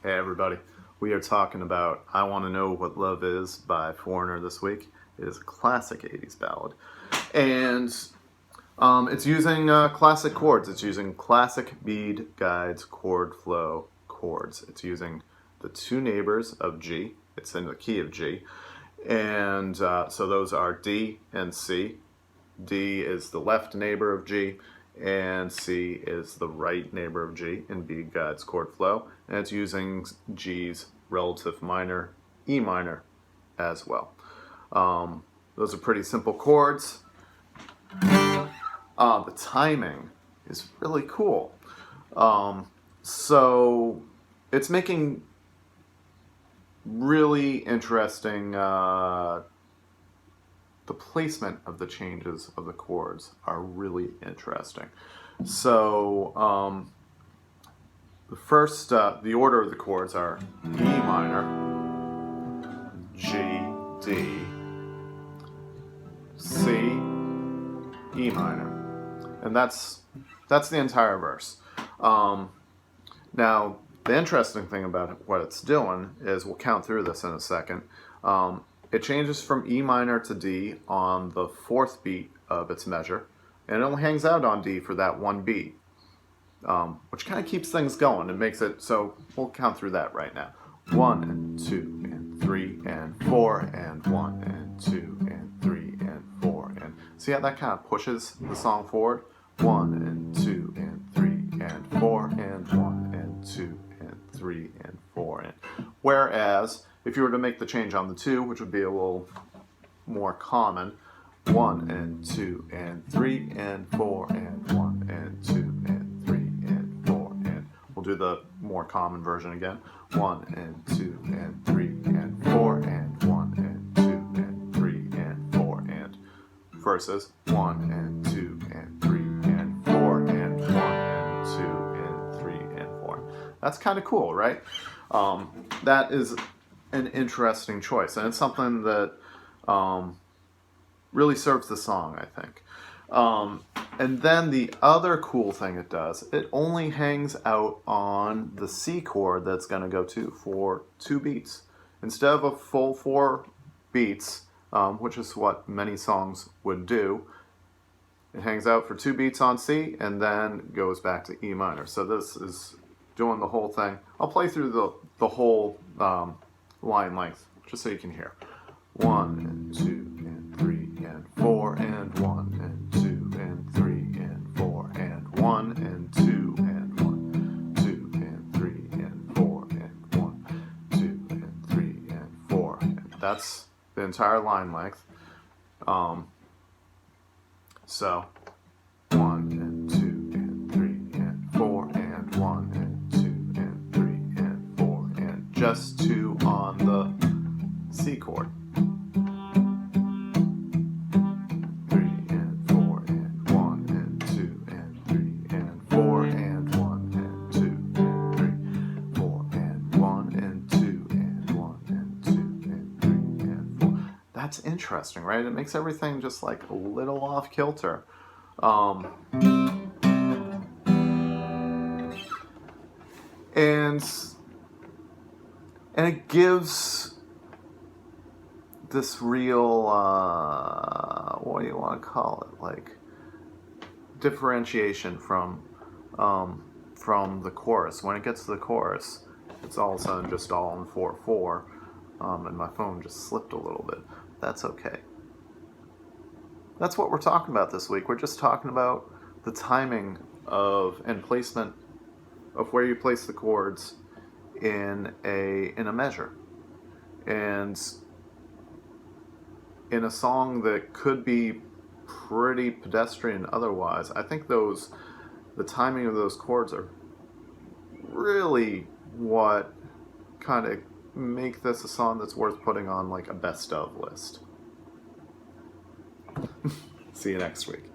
Hey everybody, we are talking about I Want to Know What Love Is by Foreigner this week. It is a classic 80s ballad. And it's using classic chords. It's using classic Bede Guides chord flow chords. It's using the two neighbors of G. It's in the key of G. And so those are D and C. D is the left neighbor of G, and C is the right neighbor of G in Bede Guides chord flow, and it's using G's relative minor, E minor, as well. Those are pretty simple chords. The timing is really cool. So it's making really interesting. The placement of the changes of the chords are really interesting. So the first, the order of the chords are E minor, G, D, C, E minor, and that's the entire verse. Now, the interesting thing about what it's doing is, we'll count through this in a second. It changes from E minor to D on the fourth beat of its measure, and it only hangs out on D for that one beat, which kind of keeps things going and makes it so. We'll count through that right now. 1 and 2 and 3 and 4 and 1 and 2 and 3 and 4 and see how that kind of pushes the song forward. 1 and 2 and 3 and 4 and 1 and 2 and 3 and 4 and whereas if you were to make the change on the 2, which would be a little more common, 1 and 2 and 3 and 4 and 1 and 2 and 3 and 4 and we'll do the more common version again. 1 and 2 and 3 and 4 and 1 and 2 and 3 and 4 and versus 1 and 2 and 3 and 4 and 1 and 2 and 3 and 4. That's kind of cool, right? That is an interesting choice, and it's something that really serves the song, I think. And then the other cool thing it does, it only hangs out on the C chord that's going to go to for 2 beats. Instead of a full 4 beats, which is what many songs would do, it hangs out for 2 beats on C and then goes back to E minor. So this is doing the whole thing. I'll play through the whole line length just so you can hear. 1 and 2 and 3 and 4 and 1 and 2 and 3 and 4 and 1 and 2 and 1, 2 and 3 and 4 and 1, 2 and 3 and 4. And that's the entire line length. So 1 and 2 and 3 and 4 and 1 and 2 and 3 and 4 and just 2 on the C chord. 3 and 4 and 1 and 2 and 3 and 4 and 1 and 2 and 3, 4 and 1 and 2 and 1 and 2 and 3 and 4. That's interesting, right? It makes everything just like a little off kilter. And it gives this real, what do you want to call it, like differentiation from the chorus. When it gets to the chorus, it's all of a sudden just all in 4/4, and my phone just slipped a little bit. That's okay. That's what we're talking about this week. We're just talking about the timing of and placement of where you place the chords in a measure. And in a song that could be pretty pedestrian otherwise, I think the timing of those chords are really what kind of make this a song that's worth putting on like a best of list. See you next week.